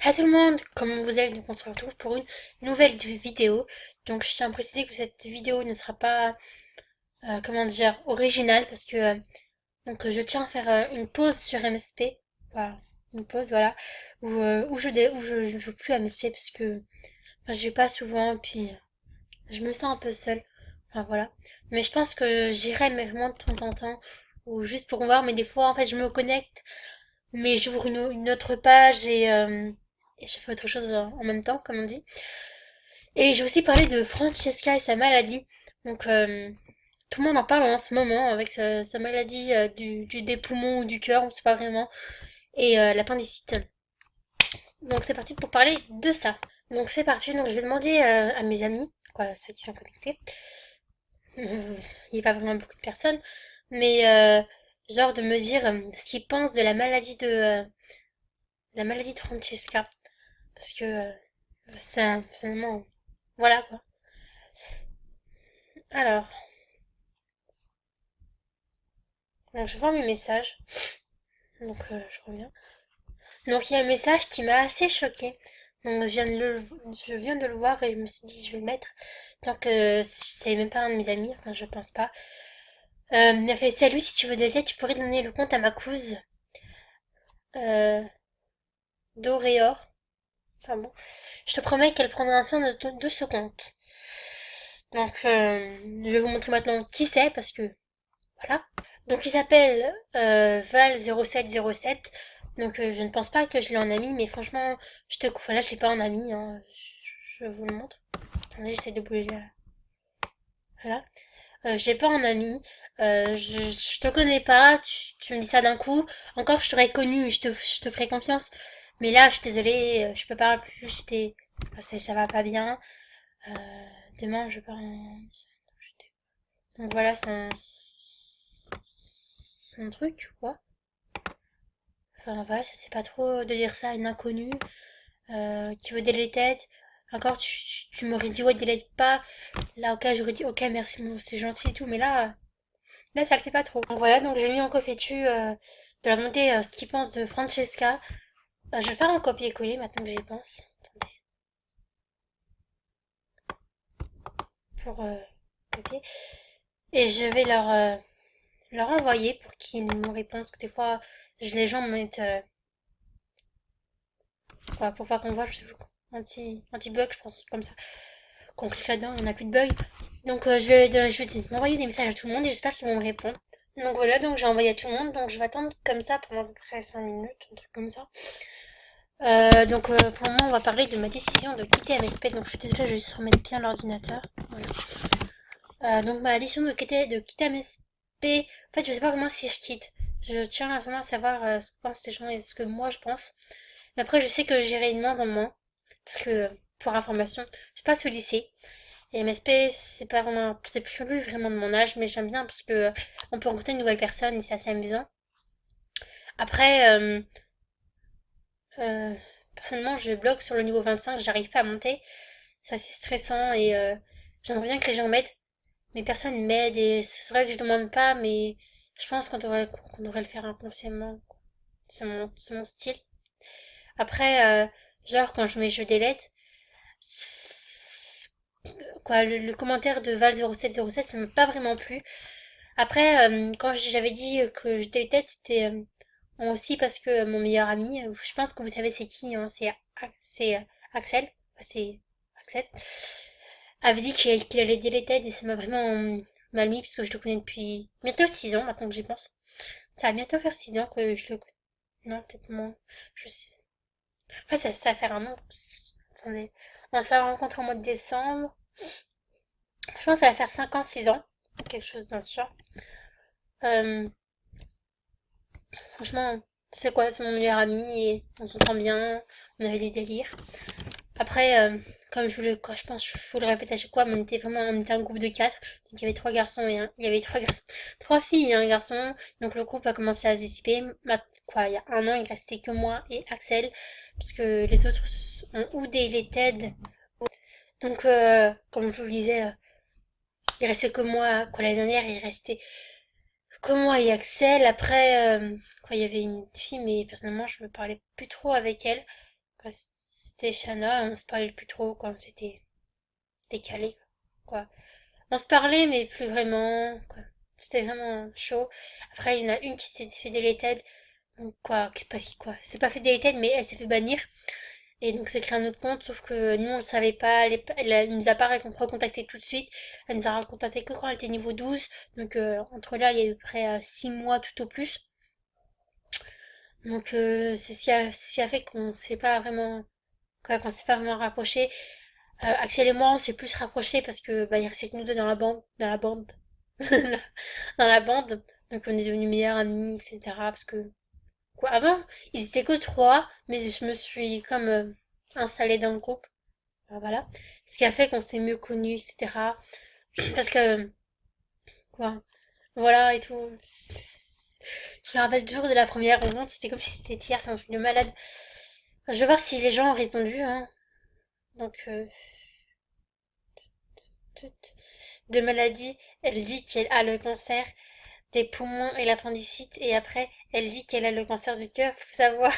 Hi tout le monde, comment vous allez? Donc on se retrouve pour une nouvelle vidéo. Donc je tiens à préciser que cette vidéo ne sera pas, comment dire, originale parce que je tiens à faire une pause sur MSP. Voilà, une pause, voilà, où je joue plus à MSP parce que enfin, je joue pas souvent et puis je me sens un peu seule. Enfin voilà. Mais je pense que j'irai mais vraiment de temps en temps ou juste pour voir. Mais des fois en fait je me connecte mais j'ouvre une autre page et je fais autre chose en même temps, comme on dit. Et j'ai aussi parlé de Francesca et sa maladie. Donc, tout le monde en parle en ce moment avec sa maladie des poumons ou du cœur, on sait pas vraiment, et l'appendicite. Donc, c'est parti pour parler de ça. Donc, c'est parti. Donc, je vais demander à mes amis, quoi, ceux qui sont connectés. Il n'y a pas vraiment beaucoup de personnes, mais genre de me dire ce qu'ils pensent de la maladie de Francesca. Parce que c'est vraiment... Voilà quoi. Alors, donc je vois mes messages. Donc je reviens. Donc il y a un message qui m'a assez choquée. Donc je viens de le voir et je me suis dit je vais le mettre. Donc c'est même pas un de mes amis, enfin je pense pas. Il a fait salut, si tu veux de l'aide, tu pourrais donner le compte à ma cousine. Euh, d'Auréor. Enfin bon. Je te promets qu'elle prendra soin de ce compte. Donc je vais vous montrer maintenant qui c'est parce que voilà. Donc il s'appelle Val0707. Donc je ne pense pas que je l'ai en ami, mais franchement, enfin, là je l'ai pas en ami, hein. Je vous le montre. Attendez, j'essaie de bouger là. Voilà. Je l'ai pas en ami. Je te connais pas, tu me dis ça d'un coup. Encore je t'aurais connu, je te ferais confiance. Mais là, je suis désolée, je peux pas plus, ça va pas bien. Euh, demain, je pars en... Donc voilà, son truc, quoi. Enfin voilà, ça c'est pas trop de dire ça à une inconnue qui veut deleted. Encore tu m'aurais dit ouais delete pas. Là ok j'aurais dit ok merci c'est gentil et tout, mais là ça le fait pas trop. Donc voilà, donc j'ai mis en confétu de leur demander ce qu'ils pensent de Francesca. Je vais faire un copier-coller maintenant que j'y pense. Attendez, pour copier. Et je vais leur envoyer pour qu'ils me répondent. Parce que des fois les gens me mettent quoi, pour pas qu'on voit, je sais pas, anti-bug je pense comme ça. Qu'on clique là-dedans, on n'a plus de bug. Donc je vais m'envoyer des messages à tout le monde et j'espère qu'ils vont me répondre. Donc voilà, donc j'ai envoyé à tout le monde, donc je vais attendre comme ça pendant à peu près 5 minutes, un truc comme ça. Pour le moment, on va parler de ma décision de quitter MSP. Donc je suis désolée, je vais juste remettre bien l'ordinateur. Voilà. Donc ma décision de quitter MSP, en fait je sais pas vraiment si je quitte. Je tiens à vraiment savoir ce que pensent les gens et ce que moi je pense. Mais après je sais que j'irai de moins en moins. Parce que, pour information, je passe au lycée. Et MSP, c'est plus vraiment de mon âge, mais j'aime bien parce que on peut rencontrer de nouvelles personnes et c'est assez amusant. Après, euh, personnellement, je bloque sur le niveau 25, j'arrive pas à monter. C'est assez stressant et j'aimerais bien que les gens m'aident, mais personne m'aide et c'est vrai que je demande pas, mais je pense qu'on devrait le faire inconsciemment. C'est mon style. Après, genre quand je mets jeux délète, quoi, le commentaire de Val0707, ça m'a pas vraiment plu. Après, quand j'avais dit que j'étais tête, c'était aussi parce que mon meilleur ami, je pense que vous savez c'est qui, hein, c'est Axel, enfin, c'est Axel, avait dit qu'il allait deleted et ça m'a vraiment mal mis parce que je le connais depuis bientôt 6 ans maintenant que j'y pense. Ça va bientôt faire 6 ans que je le connais. Non, peut-être moins. Je sais. Enfin, ça va faire un an. Attendez. On s'est rencontrés au mois de décembre. Je pense que ça va faire 5 ans, 6 ans. Quelque chose dans ce genre. Euh, franchement, c'est quoi? C'est mon meilleur ami et on s'entend bien. On avait des délires. Après, comme je pense, je vous le répète à chaque fois, mais on était un groupe de 4. Donc il y avait 3 garçons il y avait 3 garçons, 3 filles et un garçon. Donc le groupe a commencé à se dissiper. Quoi, il y a un an, il restait que moi et Axel. Parce que les autres ont ou des TED. Donc, comme je vous le disais, il restait que moi. Quoi, l'année dernière, il restait que moi et Axel. Après, quoi, il y avait une fille, mais personnellement, je me parlais plus trop avec elle. Quoi, c'était Shanna, on se parlait plus trop, quoi, on s'était décalé, quoi. On se parlait, mais plus vraiment, quoi. C'était vraiment chaud. Après, il y en a une qui s'est fait deleted, donc quoi, c'est pas fait deleted, mais elle s'est fait bannir. Et donc c'est créé un autre compte, sauf que nous on le savait pas, elle nous a pas recontacté tout de suite, elle nous a recontacté que quand elle était niveau 12, donc entre là il y a eu près 6 mois tout au plus. Donc c'est ce qui a fait qu'on s'est pas vraiment, quoi, qu'on s'est pas vraiment rapprochés. Axel et moi on s'est plus rapprochés parce que bah, il restait que nous deux dans la bande, dans la bande, donc on est devenus meilleurs amis, etc. Parce que quoi, avant ils étaient que trois, mais je me suis comme installée dans le groupe. Voilà. Ce qui a fait qu'on s'est mieux connus, etc. Parce que, quoi, voilà et tout. Je me rappelle toujours de la première rencontre, c'était comme si c'était hier, c'est un truc de malade. Je vais voir si les gens ont répondu, hein. Donc, de maladie, elle dit qu'elle a le cancer des poumons et l'appendicite, et après, elle dit qu'elle a le cancer du cœur, faut savoir.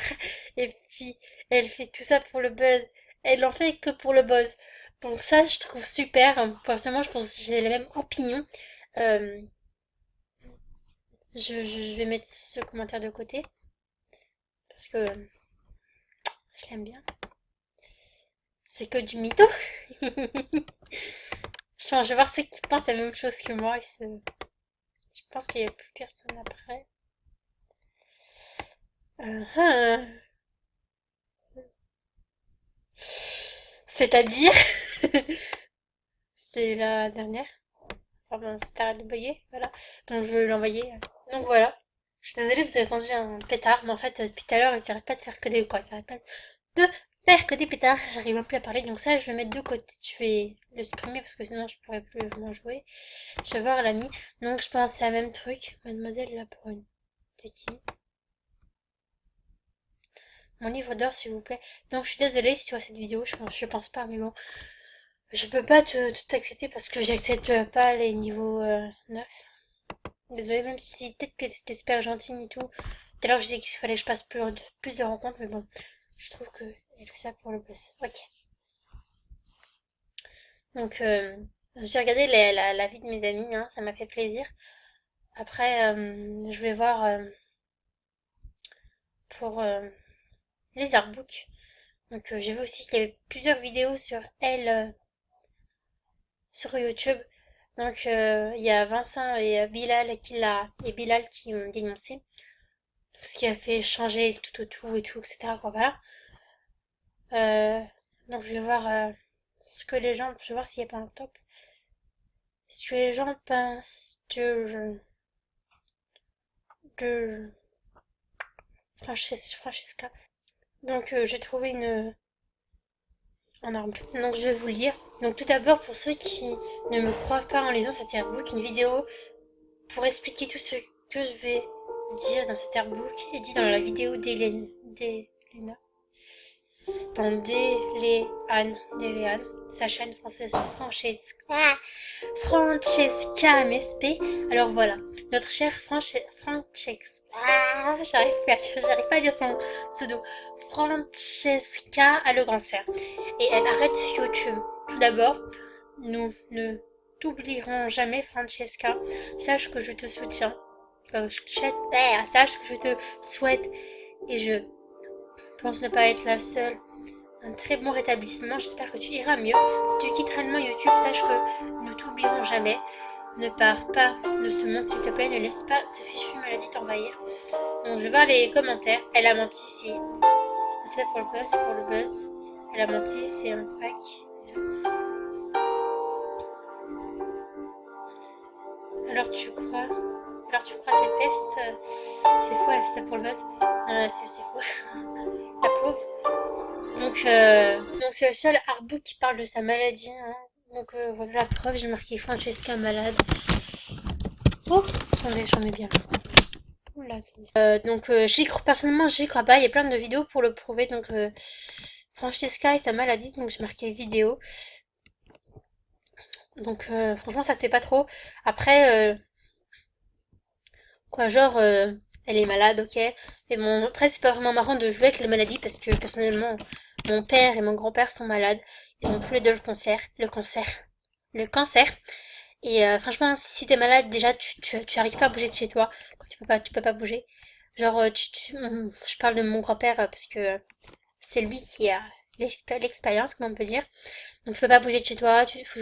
Et puis, elle fait tout ça pour le buzz. Elle en fait que pour le buzz. Donc ça, je trouve super. Personnellement, je pense que j'ai la même opinion. Euh, je vais mettre ce commentaire de côté, parce que je l'aime bien. C'est que du mytho. Je vais voir ceux qui pensent la même chose que moi. Je pense qu'il n'y a plus personne après. Hein. C'est-à-dire, c'est la dernière. Enfin bon, si t'arrêtes de bugger, voilà. Donc je vais l'envoyer. Donc voilà. Je suis désolée, vous avez entendu un pétard, mais en fait, depuis tout à l'heure, il s'arrête pas de faire que des quoi. Il s'arrête pas de faire que des pétards. J'arrive même plus à parler. Donc ça, je vais mettre de côté. Je vais le supprimer parce que sinon, je pourrais plus vraiment jouer. Je vais voir l'ami. Donc je pense que c'est le même truc. Mademoiselle la brune. C'est qui? Mon livre d'or, s'il vous plaît. Donc je suis désolée si tu vois cette vidéo. Je pense pas, mais bon. Je peux pas tout accepter parce que j'accepte pas les niveaux 9. Désolée, même si peut-être que c'était super gentil et tout. Tout à l'heure, je disais qu'il fallait que je passe plus de rencontres, mais bon, je trouve que elle fait ça pour le boss. Ok. Donc, j'ai regardé la vie de mes amis, hein, ça m'a fait plaisir. Après, je vais voir pour les artbooks. Donc, j'ai vu aussi qu'il y avait plusieurs vidéos sur elle sur YouTube. Donc, il y a Vincent et Bilal qui ont dénoncé. Ce qui a fait changer tout et tout, etc. Quoi, voilà. Euh, donc je vais voir ce que les gens, je vais voir s'il n'y a pas un top. Ce que les gens pensent de Francesca. Donc j'ai trouvé un arbre. Donc je vais vous le lire. Donc tout d'abord pour ceux qui ne me croient pas en lisant cet artbook, une vidéo pour expliquer tout ce que je vais dire dans cet artbook est dit dans la vidéo d'Hélène. Dans Déléane, sa chaîne française Francesca MSP. Alors voilà, notre chère Francesca, j'arrive pas à dire son pseudo. Francesca a le cancer et elle arrête YouTube. Tout d'abord, nous ne t'oublierons jamais, Francesca. Sache que je te soutiens. Sache que je te souhaite et je pense ne pas être la seule. Un très bon rétablissement, j'espère que tu iras mieux. Si tu quittes réellement YouTube, sache que nous t'oublierons jamais. Ne pars pas de ce monde, s'il te plaît, ne laisse pas ce fichu maladie t'envahir. Donc je vais voir les commentaires. Elle a menti, c'est pour le buzz, c'est pour le buzz. Elle a menti, c'est un fac. Alors tu crois cette peste, c'est faux, elle fait ça pour le buzz. Non, c'est faux. La pauvre. Donc c'est le seul artbook qui parle de sa maladie. Hein. Donc voilà la preuve, j'ai marqué Francesca malade. Oh, attendez, j'en mets bien. Oula, donc personnellement, j'y crois pas. Il y a plein de vidéos pour le prouver. Donc Francesca et sa maladie, donc j'ai marqué vidéo. Donc franchement, ça se fait pas trop. Après, quoi, genre, elle est malade, ok. Mais bon, après, c'est pas vraiment marrant de jouer avec les maladies parce que personnellement, mon père et mon grand-père sont malades. Ils ont tous les deux le cancer. Et franchement, si t'es malade, déjà, tu arrives pas à bouger de chez toi. Quand tu peux pas bouger. Genre, je parle de mon grand-père parce que c'est lui qui a l'expérience, comme on peut dire. Donc, tu peux pas bouger de chez toi. Faut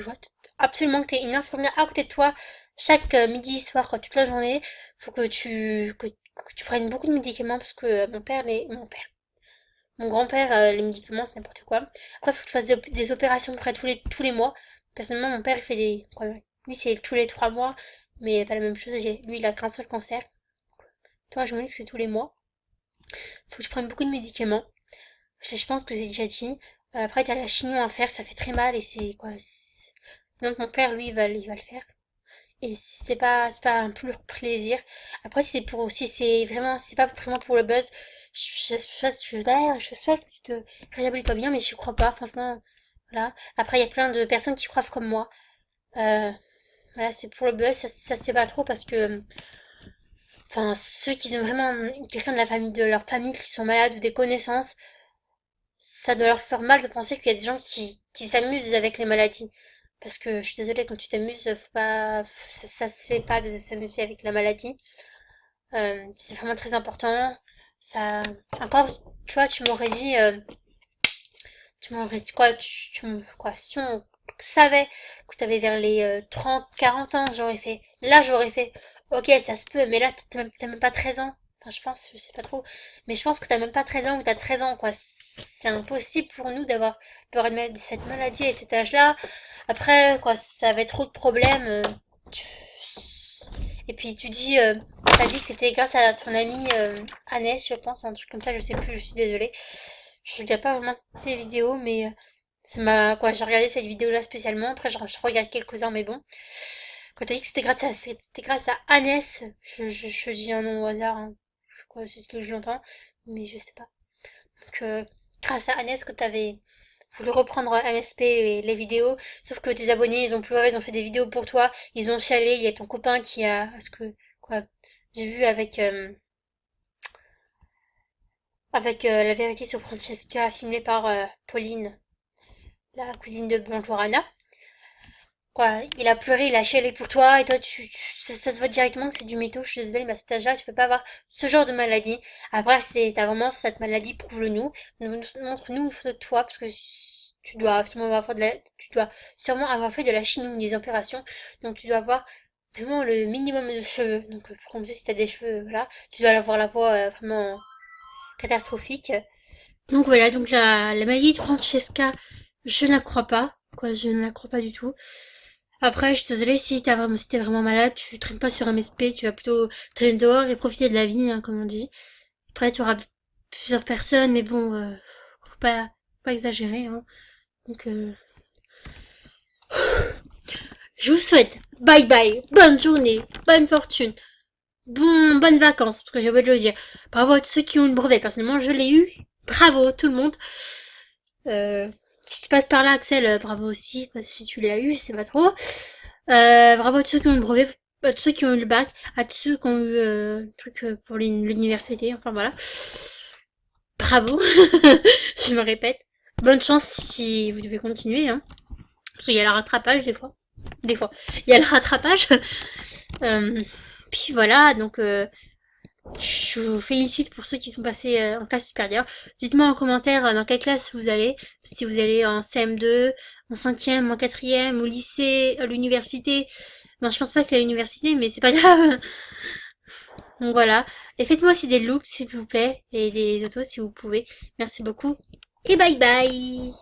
absolument que t'aies une infirmière à côté de toi chaque midi, soir, toute la journée. Faut que tu prennes beaucoup de médicaments parce que mon grand-père, les médicaments, c'est n'importe quoi. Après, faut que tu fasses des opérations près tous les mois. Personnellement, mon père, il fait lui, c'est tous les 3 mois, mais pas la même chose. Lui, il a qu'un seul cancer. Toi, je me dis que c'est tous les mois. Faut que tu prennes beaucoup de médicaments. Je pense que j'ai déjà dit. Après, t'as la chignon à faire, ça fait très mal et c'est quoi. Donc, mon père, lui, il va le faire. Et c'est pas un pur plaisir. Après, si c'est pas vraiment pour le buzz, je souhaite que tu te réhabilites bien, mais j'y crois pas, franchement. Voilà. Après, il y a plein de personnes qui croient comme moi. Euh, voilà, c'est pour le buzz, ça se sait pas trop parce que, enfin, ceux qui ont vraiment quelqu'un de leur famille qui sont malades ou des connaissances, ça doit leur faire mal de penser qu'il y a des gens qui s'amusent avec les maladies. Parce que je suis désolée, quand tu t'amuses, faut pas, ça se fait pas de s'amuser avec la maladie. C'est vraiment très important. Ça, encore, tu vois, tu m'aurais dit quoi, quoi, si on savait que tu avais vers les 30, 40 ans, j'aurais fait, ok, ça se peut, mais là, t'as même pas 13 ans. Enfin, je pense, je sais pas trop, mais je pense que t'as même pas 13 ans ou t'as 13 ans, quoi. C'est impossible pour nous cette maladie à cet âge-là. Après, quoi, ça avait trop de problèmes. Tu- Et puis t'as dit que c'était grâce à ton amie Annès, je pense, un truc comme ça, je sais plus, je suis désolée. Je regarde pas vraiment tes vidéos, mais j'ai regardé cette vidéo-là spécialement. Après, je regarde quelques-uns, mais bon. Quand t'as dit que c'était grâce à Annès, je dis un nom au hasard, hein. Quoi, c'est ce que j'entends, mais je sais pas. Donc, grâce à Annès que t'avais voulu reprendre MSP et les vidéos, sauf que tes abonnés, ils ont pleuré, ils ont fait des vidéos pour toi, ils ont chialé, il y a ton copain qui a, quoi, j'ai vu la vérité sur Francesca, filmée par Pauline, la cousine de Bonjour Anna. Quoi, il a pleuré, il a chialé pour toi, et toi, ça se voit directement que c'est du mytho. Je suis désolée, mais à cet âge-là, tu peux pas avoir ce genre de maladie. Après, t'as vraiment cette maladie, prouve-le-nous. Montre-nous une photo de toi, parce que tu dois sûrement avoir fait de la chimie ou des opérations. Donc, tu dois avoir vraiment le minimum de cheveux. Donc, pour commencer, si t'as des cheveux, voilà, tu dois avoir la voix vraiment catastrophique. Donc voilà, donc la maladie de Francesca, je ne la crois pas. Quoi, je ne la crois pas du tout. Après, je suis désolée, si t'es vraiment malade, tu traînes pas sur MSP, tu vas plutôt traîner dehors et profiter de la vie, hein, comme on dit. Après, tu auras plusieurs personnes, mais bon, faut pas exagérer, hein. Donc, je vous souhaite bye bye, bonne journée, bonne fortune, bonnes vacances, parce que j'ai oublié de le dire. Bravo à tous ceux qui ont eu le brevet, personnellement, je l'ai eu. Bravo, tout le monde. Si tu passes par là, Axel, bravo aussi, si tu l'as eu, je sais pas trop. Bravo à tous ceux qui ont eu le brevet, à tous ceux qui ont eu le bac, à tous ceux qui ont eu le truc pour l'université, enfin voilà. Bravo, je me répète. Bonne chance si vous devez continuer, hein. Parce qu'il y a le rattrapage des fois. Des fois. Il y a le rattrapage. Euh, Puis voilà, donc je vous félicite pour ceux qui sont passés en classe supérieure. Dites-moi en commentaire dans quelle classe vous allez. Si vous allez en CM2, en 5e, en 4e, au lycée, à l'université. Non, je pense pas qu'il y a l'université, mais c'est pas grave. Donc voilà. Et faites-moi aussi des looks, s'il vous plaît. Et des autos, si vous pouvez. Merci beaucoup. Et bye bye!